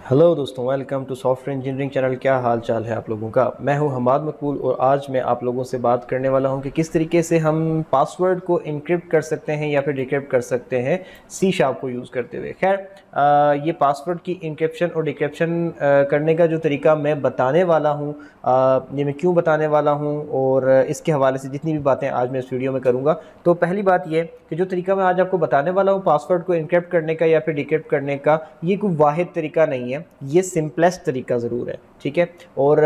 Hello दोस्तों, welcome to software engineering channel. क्या हाल चाल है आप लोगों का। मैं हूं हमाद मकबूल और आज मैं आप लोगों से बात करने वाला हूं कि किस तरीके से हम पासवर्ड को इनक्रिप्ट कर सकते हैं या फिर डिक्रिप्ट कर सकते हैं सी शार्प को यूज़ करते हुए। खैर, ये पासवर्ड की इनक्रिप्शन और डिक्रिप्शन करने का जो तरीका मैं बताने वाला हूँ, ये मैं क्यों बताने वाला हूँ और इसके हवाले से जितनी भी बातें आज मैं इस वीडियो में करूँगा। तो पहली बात ये कि जो तरीका मैं आज आपको बताने वाला हूँ पासवर्ड को इनक्रिप्ट करने का या फिर डिक्रिप्ट करने का, ये कोई वाहिद तरीका नहीं है, ये सिंपलेस्ट तरीका ज़रूर है। ठीक है। और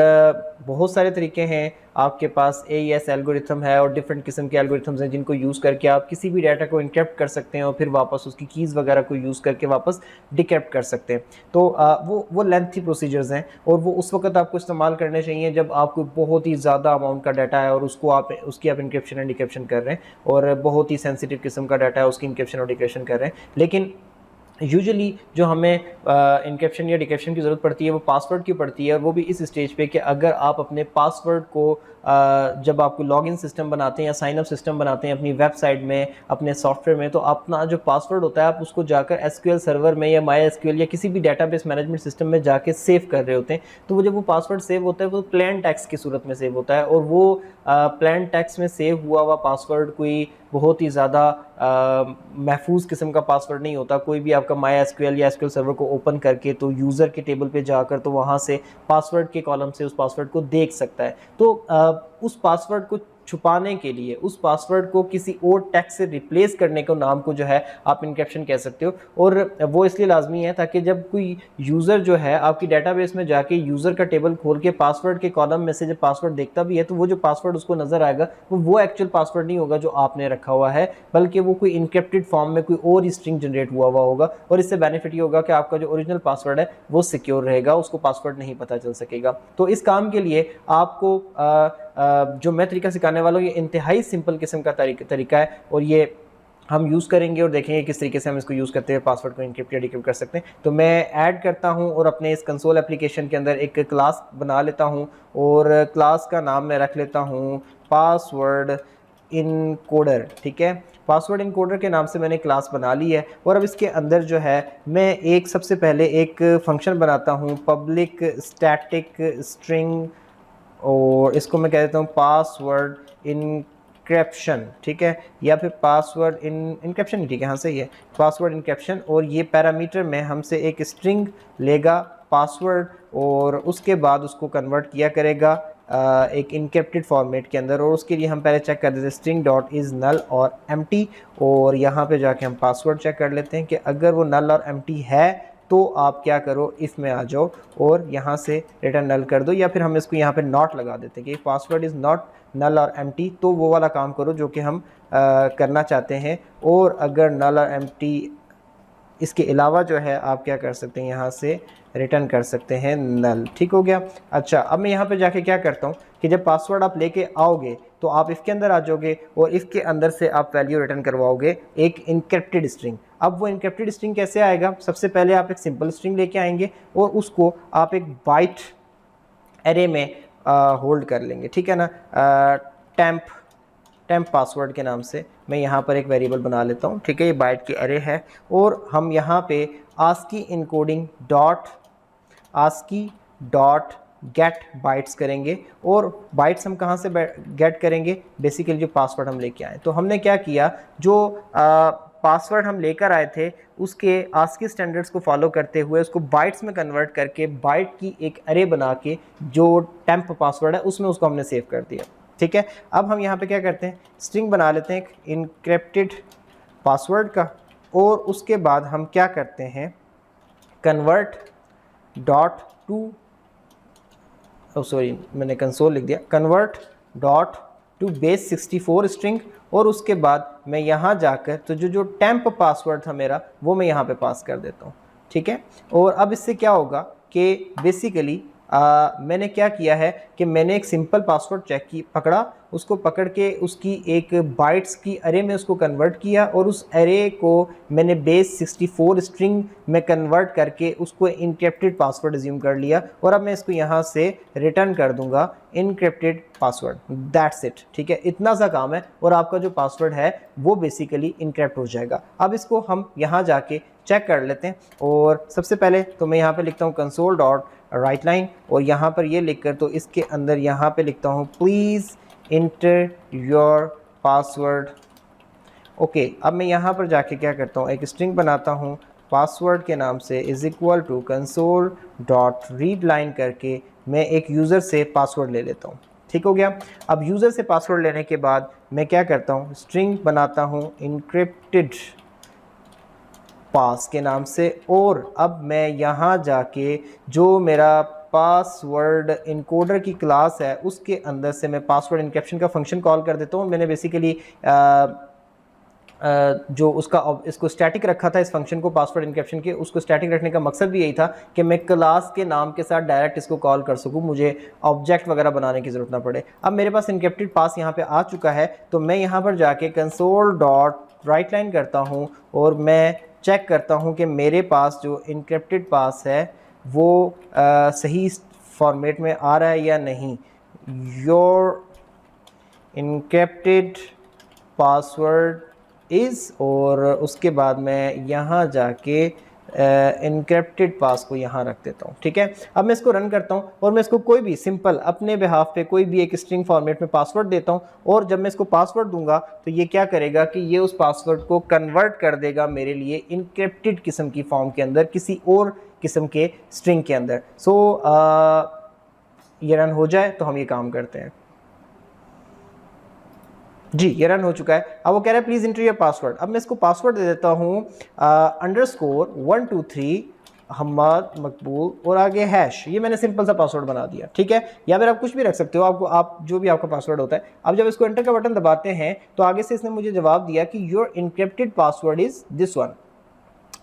बहुत सारे तरीके हैं आपके पास। AES एल्गोरिथम है और डिफरेंट किस्म के एल्गोरिथम्स हैं जिनको यूज़ करके आप किसी भी डाटा को इनक्रिप्ट कर सकते हैं और फिर वापस उसकी कीज़ वगैरह को यूज़ करके वापस डिक्रिप्ट कर सकते हैं। तो वो लेंथी प्रोसीजर्स हैं और वो उस वक्त आपको इस्तेमाल करने चाहिए जब आपको बहुत ही ज़्यादा अमाउंट का डाटा है और उसको उसकी आप इनक्रिप्शन एंड डिक्रिप्शन कर रहे हैं और बहुत ही सेंसिटिव किस्म का डाटा है उसकी इनक्रिप्शन और डिक्रिप्शन कर रहे हैं। लेकिन यूजुअली जो हमें इनक्रिप्शन या डिक्रिप्शन की ज़रूरत पड़ती है वो पासवर्ड की पड़ती है, और वो भी इस स्टेज पे कि अगर आप अपने पासवर्ड को जब आपको लॉगिन सिस्टम बनाते हैं या साइन अप सिस्टम बनाते हैं अपनी वेबसाइट में, अपने सॉफ्टवेयर में, तो अपना जो पासवर्ड होता है आप उसको जाकर SQL सर्वर में या MySQL या किसी भी डेटाबेस मैनेजमेंट सिस्टम में जाके सेव कर रहे होते हैं। तो वो जब वो पासवर्ड सेव होता है वो प्लेन टेक्स्ट की सूरत में सेव होता है, और वो प्लेन टेक्स्ट में सेव हुआ पासवर्ड कोई बहुत ही ज़्यादा महफूज किस्म का पासवर्ड नहीं होता। कोई भी आपका MySQL या SQL सर्वर को ओपन करके तो यूज़र के टेबल पे जाकर तो वहाँ से पासवर्ड के कॉलम से उस पासवर्ड को देख सकता है। तो उस पासवर्ड को छुपाने के लिए, उस पासवर्ड को किसी और टेक्स्ट से रिप्लेस करने को नाम को जो है आप इनक्रिप्शन कह सकते हो। और वो इसलिए लाजमी है ताकि जब कोई यूज़र जो है आपकी डेटाबेस में जाके यूज़र का टेबल खोल के पासवर्ड के कॉलम में से जब पासवर्ड देखता भी है तो वो जो पासवर्ड उसको नज़र आएगा वो एक्चुअल पासवर्ड नहीं होगा जो आपने रखा हुआ है, बल्कि वो कोई इनक्रिप्टेड फॉर्म में कोई और ही स्ट्रिंग जनरेट हुआ होगा। और इससे बेनिफिट ये होगा कि आपका जो ओरिजिनल पासवर्ड है वो सिक्योर रहेगा, उसको पासवर्ड नहीं पता चल सकेगा। तो इस काम के लिए आपको जो मैं तरीका सिखाने वाला हूँ ये इंतहाई सिंपल किस्म का तरीका है, और ये हम यूज़ करेंगे और देखेंगे किस तरीके से हम इसको यूज़ करते हुए पासवर्ड को इनक्रिप्ट या डिक्रिप्ट कर सकते हैं। तो मैं ऐड करता हूं और अपने इस कंसोल एप्लीकेशन के अंदर एक क्लास बना लेता हूं, और क्लास का नाम मैं रख लेता हूं पासवर्ड इनकोडर। ठीक है, पासवर्ड इनकोडर के नाम से मैंने क्लास बना ली है। और अब इसके अंदर जो है मैं एक सबसे पहले एक फंक्शन बनाता हूँ, पब्लिक स्टैटिक स्ट्रिंग, और इसको मैं कह देता हूँ पासवर्ड इनक्रिप्शन। ठीक है, या फिर पासवर्ड इनक्रिप्शन ही ठीक है, हाँ सही है, पासवर्ड इनक्रिप्शन। और ये पैरामीटर में हमसे एक स्ट्रिंग लेगा पासवर्ड, और उसके बाद उसको कन्वर्ट किया करेगा एक इनक्रिप्टेड फॉर्मेट के अंदर। और उसके लिए हम पहले चेक कर देते हैं स्ट्रिंग डॉट इज़ नल और एम्प्टी, और यहाँ पे जाके हम पासवर्ड चेक कर लेते हैं कि अगर वो नल और एम्प्टी है तो आप क्या करो, इफ़ में आ जाओ और यहाँ से रिटर्न नल कर दो, या फिर हम इसको यहाँ पे नॉट लगा देते हैं कि पासवर्ड इज़ नॉट नल और एम्प्टी, तो वो वाला काम करो जो कि हम करना चाहते हैं। और अगर नल और एम्प्टी इसके अलावा जो है आप क्या कर सकते हैं, यहाँ से रिटर्न कर सकते हैं नल। ठीक हो गया। अच्छा, अब मैं यहाँ पे जाके क्या करता हूँ कि जब पासवर्ड आप लेके आओगे तो आप इसके अंदर आ जाओगे और इसके अंदर से आप वैल्यू रिटर्न करवाओगे एक इनक्रिप्टेड स्ट्रिंग। अब वो इनक्रिप्टेड स्ट्रिंग कैसे आएगा, सबसे पहले आप एक सिंपल स्ट्रिंग लेके आएंगे और उसको आप एक बाइट एरे में होल्ड कर लेंगे। ठीक है ना, टेम्प पासवर्ड के नाम से मैं यहाँ पर एक वेरिएबल बना लेता हूँ। ठीक है, ये बाइट की एरे है, और हम यहाँ पे ASCII encoding dot get bytes करेंगे। और बाइट्स हम कहाँ से गेट करेंगे, बेसिकली जो पासवर्ड हम लेके आए। तो हमने क्या किया, जो पासवर्ड हम लेकर आए थे उसके आस्की स्टैंडर्ड्स को फॉलो करते हुए उसको बाइट्स में कन्वर्ट करके बाइट की एक एरे बना के जो टेम्प पासवर्ड है उसमें उसको हमने सेव कर दिया। ठीक है, अब हम यहाँ पे क्या करते हैं, स्ट्रिंग बना लेते हैं एक इनक्रिप्टेड पासवर्ड का, और उसके बाद हम क्या करते हैं, कन्वर्ट डॉट टू, सॉरी मैंने कंसोल लिख दिया, convert dot to base 64 string. और उसके बाद मैं यहाँ जाकर तो जो टेम्प पासवर्ड था मेरा वो मैं यहाँ पे पास कर देता हूँ। ठीक है, और अब इससे क्या होगा कि बेसिकली मैंने क्या किया है कि मैंने एक सिंपल पासवर्ड पकड़ा, उसको पकड़ के उसकी एक बाइट्स की अरे में उसको कन्वर्ट किया, और उस अरे को मैंने बेस 64 स्ट्रिंग में कन्वर्ट करके उसको इनक्रिप्टेड पासवर्ड अज्यूम कर लिया। और अब मैं इसको यहाँ से रिटर्न कर दूंगा इनक्रिप्टेड पासवर्ड, दैट्स इट। ठीक है, इतना सा काम है और आपका जो पासवर्ड है वो बेसिकली इनक्रिप्ट हो जाएगा। अब इसको हम यहाँ जाके चेक कर लेते हैं। और सबसे पहले तो मैं यहाँ पे लिखता हूँ कंसोल डॉट राइट लाइन, और यहाँ पर ये लिख कर तो इसके अंदर यहाँ पे लिखता हूँ please inter your password. Okay, अब मैं यहाँ पर जाके क्या करता हूँ, एक स्ट्रिंग बनाता हूँ पासवर्ड के नाम से is equal to console dot read line करके मैं एक यूज़र से पासवर्ड ले लेता हूँ। ठीक हो गया। अब यूज़र से पासवर्ड लेने के बाद मैं क्या करता हूँ, स्ट्रिंग बनाता हूँ इनक्रिप्टेड पास के नाम से, और अब मैं यहाँ जाके जो मेरा पासवर्ड इनकोडर की क्लास है उसके अंदर से मैं पासवर्ड इनक्रिप्शन का फंक्शन कॉल कर देता हूँ। मैंने बेसिकली जो उसका इसको स्टैटिक रखा था, इस फंक्शन को पासवर्ड इनक्रिप्शन के, उसको स्टैटिक रखने का मकसद भी यही था कि मैं क्लास के नाम के साथ डायरेक्ट इसको कॉल कर सकूं, मुझे ऑब्जेक्ट वगैरह बनाने की ज़रूरत ना पड़े। अब मेरे पास इनक्रिप्टेड पास यहाँ पे आ चुका है, तो मैं यहाँ पर जाके कंसोल डॉट राइट लाइन करता हूँ और मैं चेक करता हूँ कि मेरे पास जो इनक्रिप्टेड पास है वो सही फॉर्मेट में आ रहा है या नहीं। योर इनक्रिप्टेड पासवर्ड इज़, और उसके बाद मैं यहाँ जाके इनक्रिप्टेड पास को यहाँ रख देता हूँ। ठीक है, अब मैं इसको रन करता हूँ और मैं इसको कोई भी सिंपल अपने बिहाफ पे कोई भी एक स्ट्रिंग फॉर्मेट में पासवर्ड देता हूँ, और जब मैं इसको पासवर्ड दूंगा तो ये क्या करेगा कि ये उस पासवर्ड को कन्वर्ट कर देगा मेरे लिए इनक्रिप्टेड किस्म की फॉर्म के अंदर, किसी और किस्म के स्ट्रिंग के अंदर। सो ये रन हो जाए तो हम ये काम करते हैं। जी, ये रन हो चुका है। अब वो कह रहा है प्लीज़ इंटर योर पासवर्ड। अब मैं इसको पासवर्ड दे देता हूँ अंडरस्कोर 123 हम्माद मकबूल और आगे हैश। ये मैंने सिंपल सा पासवर्ड बना दिया। ठीक है, या फिर आप कुछ भी रख सकते हो, आपको आप जो भी आपका पासवर्ड होता है। अब जब इसको एंटर का बटन दबाते हैं तो आगे से इसने मुझे जवाब दिया कि your encrypted password is this one.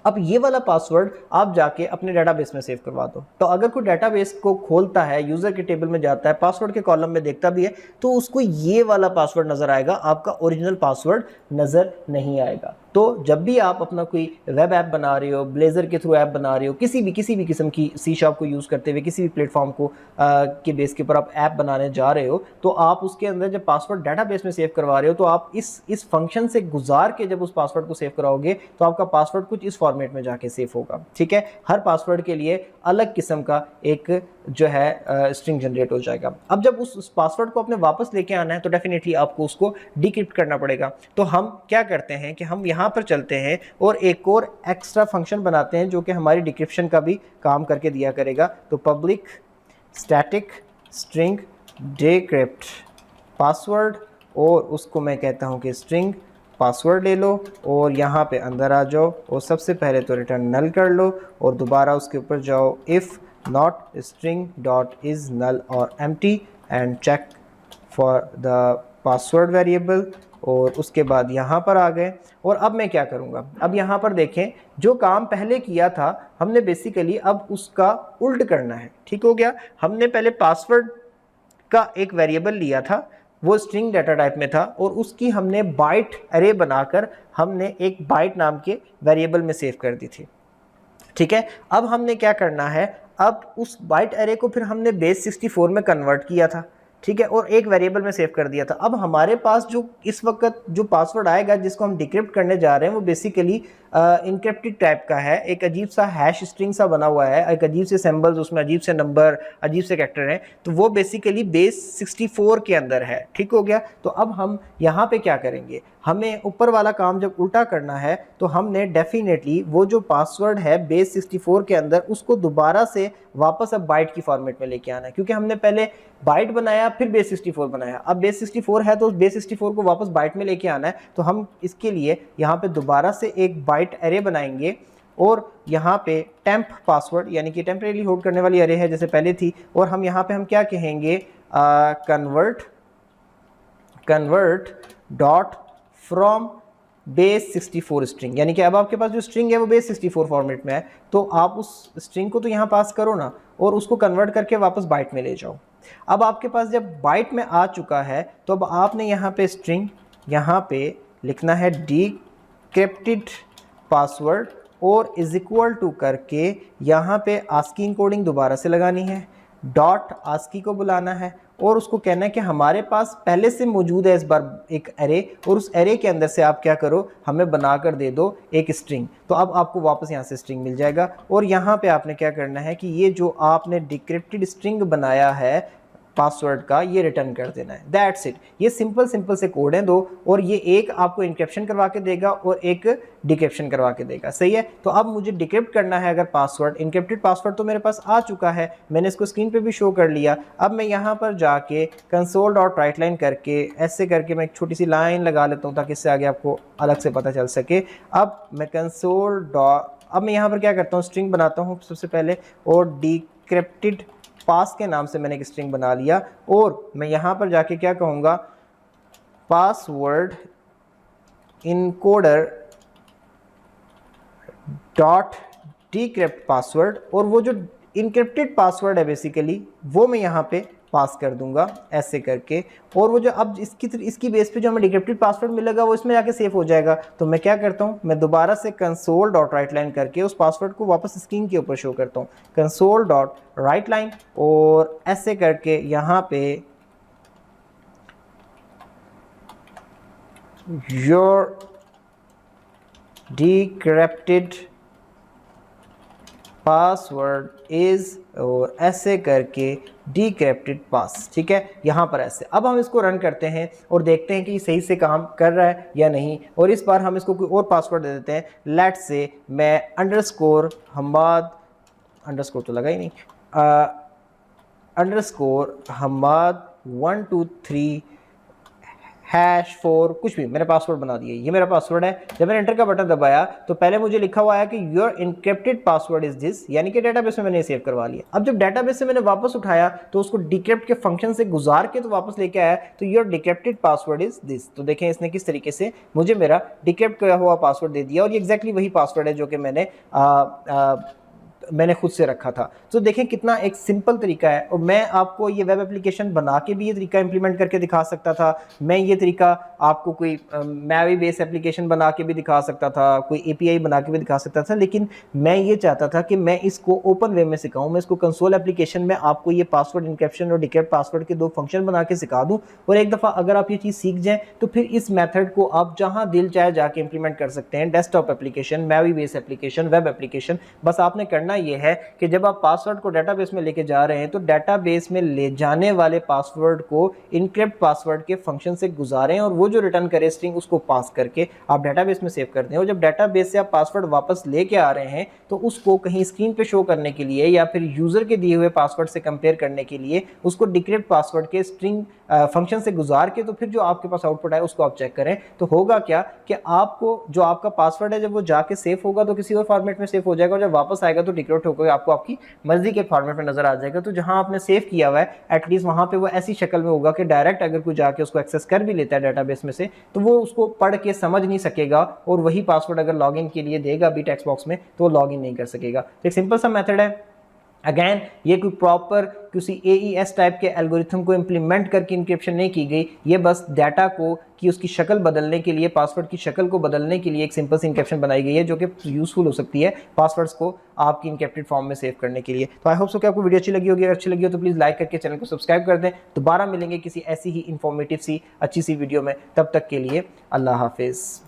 अब ये वाला पासवर्ड आप जाके अपने डेटाबेस में सेव करवा दो। तो अगर कोई डेटाबेस को खोलता है, यूज़र के टेबल में जाता है, पासवर्ड के कॉलम में देखता भी है, तो उसको ये वाला पासवर्ड नज़र आएगा, आपका ओरिजिनल पासवर्ड नज़र नहीं आएगा। तो जब भी आप अपना कोई वेब ऐप बना रहे हो, ब्लेज़र के थ्रू ऐप बना रहे हो, किसी भी किस्म की सी शार्प को यूज़ करते हुए किसी भी प्लेटफॉर्म को के बेस के ऊपर आप ऐप बनाने जा रहे हो, तो आप उसके अंदर जब पासवर्ड डेटाबेस में सेव करवा रहे हो तो आप इस फंक्शन से गुजार के जब उस पासवर्ड को सेव कराओगे तो आपका पासवर्ड कुछ इस फॉर्मेट में जाके सेव होगा। ठीक है, हर पासवर्ड के लिए अलग किस्म का एक जो है स्ट्रिंग जनरेट हो जाएगा। अब जब उस पासवर्ड को अपने वापस लेके आना है तो डेफिनेटली आपको उसको डिक्रिप्ट करना पड़ेगा। तो हम क्या करते हैं कि हम यहाँ पर चलते हैं और एक और एक्स्ट्रा फंक्शन बनाते हैं जो कि हमारी डिक्रिप्शन का भी काम करके दिया करेगा। तो public static string decrypt password, और उसको मैं कहता हूँ कि स्ट्रिंग पासवर्ड ले लो और यहाँ पे अंदर आ जाओ और सबसे पहले तो रिटर्न नल कर लो और दोबारा उसके ऊपर जाओ if not string dot is null और empty and check for the password variable, और उसके बाद यहाँ पर आ गए। और अब मैं क्या करूँगा, अब यहाँ पर देखें जो काम पहले किया था हमने बेसिकली अब उसका उल्ट करना है। ठीक हो गया, हमने पहले पासवर्ड का एक वेरिएबल लिया था, वो स्ट्रिंग डाटा टाइप में था, और उसकी हमने बाइट अरे बनाकर हमने एक बाइट नाम के वेरिएबल में सेव कर दी थी। ठीक है, अब हमने क्या करना है, अब उस बाइट अरे को फिर हमने बेस 64 में कन्वर्ट किया था। ठीक है, और एक वेरिएबल में सेव कर दिया था। अब हमारे पास जो इस वक्त जो पासवर्ड आएगा जिसको हम डिक्रिप्ट करने जा रहे हैं वो बेसिकली इनक्रिप्टेड टाइप का है, एक अजीब सा हैश स्ट्रिंग सा बना हुआ है, एक अजीब से सिंबल्स, उसमें अजीब से नंबर, अजीब से कैरेक्टर हैं, तो वो बेसिकली बेस 64 के अंदर है। ठीक हो गया, तो अब हम यहाँ पे क्या करेंगे, हमें ऊपर वाला काम जब उल्टा करना है तो हमने डेफिनेटली वो जो पासवर्ड है बेस 64 के अंदर उसको दोबारा से वापस अब बाइट की फॉर्मेट में लेके आना है, क्योंकि हमने पहले बाइट बनाया फिर बेस 64 बनाया, अब बेस 64 है तो उस बेस 64 को वापस बाइट में लेके आना है। तो हम इसके लिए यहाँ पे दोबारा से एक बाइट अरे बनाएंगे और यहाँ पे टेम्प पासवर्ड यानी कि टेम्परेरी होल्ड करने वाली अरे है जैसे पहले थी, और हम यहाँ पे हम क्या कहेंगे, convert dot from base 64 string, यानी कि अब आपके पास जो स्ट्रिंग है वो बेस 64 फॉर्मेट में है, तो आप उस स्ट्रिंग को तो यहाँ पास करो ना और उसको कन्वर्ट करके वापस बाइट में ले जाओ। अब आपके पास जब बाइट में आ चुका है तो अब आपने यहाँ पे स्ट्रिंग यहाँ पे लिखना है डिक्रिप्टेड पासवर्ड और इज इक्वल टू करके यहाँ पे आस्की इनकोडिंग दोबारा से लगानी है, डॉट आस्की को बुलाना है और उसको कहना है कि हमारे पास पहले से मौजूद है इस बार एक एरे, और उस एरे के अंदर से आप क्या करो, हमें बनाकर दे दो एक स्ट्रिंग। तो अब आपको वापस यहाँ से स्ट्रिंग मिल जाएगा, और यहाँ पे आपने क्या करना है कि ये जो आपने डिक्रिप्टेड स्ट्रिंग बनाया है पासवर्ड का, ये रिटर्न कर देना है। That's it. ये सिंपल से कोड हैं दो, और ये एक आपको इंक्रिप्शन करवा के देगा और एक डिक्रिप्शन करवा के देगा। सही है। तो अब मुझे डिक्रिप्ट करना है अगर पासवर्ड, इंक्रिप्टेड पासवर्ड तो मेरे पास आ चुका है, मैंने इसको स्क्रीन पे भी शो कर लिया। अब मैं यहाँ पर जाके console.writeline करके ऐसे करके मैं एक छोटी सी लाइन लगा लेता हूँ ताकि इससे आगे आपको अलग से पता चल सके। अब मैं अब मैं यहाँ पर क्या करता हूँ, स्ट्रिंग बनाता हूँ सबसे पहले, और डिक्रिप्टेड पास के नाम से मैंने एक स्ट्रिंग बना लिया, और मैं यहाँ पर जाके क्या कहूँगा, password encoder dot decrypt password, और वो जो इनक्रिप्टेड पासवर्ड है बेसिकली वो मैं यहाँ पे पास कर दूंगा ऐसे करके, और वो जो अब इसकी बेस पे जो हमें डिक्रिप्टेड पासवर्ड मिलेगा वो इसमें जाके सेव हो जाएगा। तो मैं क्या करता हूँ, मैं दोबारा से console.writeline करके उस पासवर्ड को वापस स्क्रीन के ऊपर शो करता हूँ, console.writeline, और ऐसे करके यहाँ पे योर डिक्रिप्टेड पासवर्ड इज, और ऐसे करके डिक्रिप्टेड पास। ठीक है, यहाँ पर ऐसे। अब हम इसको रन करते हैं और देखते हैं कि ये सही से काम कर रहा है या नहीं, और इस बार हम इसको कोई और पासवर्ड दे देते हैं। लेट्स से मैं अंडरस्कोर हम्माद, अंडरस्कोर तो लगा ही नहीं, अंडरस्कोर हम्माद 123 #4 कुछ भी मैंने पासवर्ड बना दिया। ये मेरा पासवर्ड है। जब मैंने एंटर का बटन दबाया तो पहले मुझे लिखा हुआ आया कि your encrypted password is this, यानी कि डेटाबेस में मैंने सेव करवा लिया। अब जब डेटाबेस से मैंने वापस उठाया तो उसको डिक्रिप्ट के फंक्शन से गुजार के तो वापस लेके आया, तो your decrypted password is this. तो देखें इसने किस तरीके से मुझे मेरा डिक्रिप्ट किया हुआ पासवर्ड दे दिया, और ये एग्जैक्टली वही पासवर्ड है जो कि मैंने खुद से रखा था। तो देखें कितना एक सिंपल तरीका है, और मैं आपको ये वेब एप्लीकेशन बना के भी ये तरीका इंप्लीमेंट करके दिखा सकता था। मैं ये तरीका आपको कोई मैवी बेस एप्लीकेशन बना के भी दिखा सकता था, कोई एपीआई बना के भी दिखा सकता था, लेकिन मैं ये चाहता था कि मैं इसको ओपन वे में सिखाऊं। मैं इसको कंसोल एप्लीकेशन में आपको ये पासवर्ड इंक्रिप्शन और डिक्रिप्ट पासवर्ड के दो फंक्शन बना के सिखा दूँ, और एक दफ़ा अगर आप ये चीज़ सीख जाएँ तो फिर इस मेथड को आप जहाँ दिल चाहे जाके इंप्लीमेंट कर सकते हैं। डेस्कटॉप एप्लीकेशन, मैवी बेस एप्लीकेशन, वेब एप्लीकेशन। बस आपने करना ये है कि जब आप पासवर्ड को डेटाबेस में लेके जा रहे हैं तो डेटाबेस में ले जाने वाले पासवर्ड को इनक्रिप्ट पासवर्ड के फंक्शन से गुजारें, और वो जो रिटर्न करे स्ट्रिंग उसको पास करके आप डेटाबेस में सेव कर दें। और जब डेटाबेस से आप पासवर्ड वापस लेके आ रहे हैं तो उसको कहीं स्क्रीन पे शो करने के लिए या फिर यूजर के दिए हुए पासवर्ड से कंपेयर करने के लिए उसको डिक्रिप्ट पासवर्ड के स्ट्रिंग फंक्शन से गुजार के तो फिर जो आपके पास आउटपुट आए उसको आप चेक करें। तो होगा क्या कि आपको जो आपका पासवर्ड है जब वो जाके सेव होगा तो किसी और फॉर्मेट में सेव हो जाएगा, और जब वापस आएगा तो डिक्रिप्ट होकर आपको आपकी मर्जी के फॉर्मेट में नजर आ जाएगा। तो जहां आपने सेव किया हुआ है एटलीस्ट वहां पे वो ऐसी शक्ल में होगा कि डायरेक्ट अगर कोई जाके उसको एक्सेस कर भी लेता है डेटाबेस में से तो वो उसको पढ़ के समझ नहीं सकेगा, और वही पासवर्ड अगर लॉगिन के लिए देगा भी टेक्स्ट बॉक्स में तो वो लॉगिन नहीं कर सकेगा। तो एक सिंपल सा मेथड है। अगेन ये कोई प्रॉपर किसी AES टाइप के एल्गोरिथम को इंप्लीमेंट करके इंक्रिप्शन नहीं की गई, ये बस डाटा को कि उसकी शक्ल बदलने के लिए, पासवर्ड की शक्ल को बदलने के लिए एक सिंपल सी इंक्रिप्शन बनाई गई है जो कि यूजफुल हो सकती है पासवर्ड्स को आपकी इंक्रिप्टेड फॉर्म में सेव करने के लिए। तो आई होप सो कि आपको वीडियो अच्छी लगी होगी। अगर अच्छी लगी हो तो प्लीज़ लाइक करके चैनल को सब्सक्राइब कर दें। दोबारा मिलेंगे किसी ऐसी ही इंफॉर्मेटिव सी अच्छी सी वीडियो में, तब तक के लिए अल्लाह हाफिज़।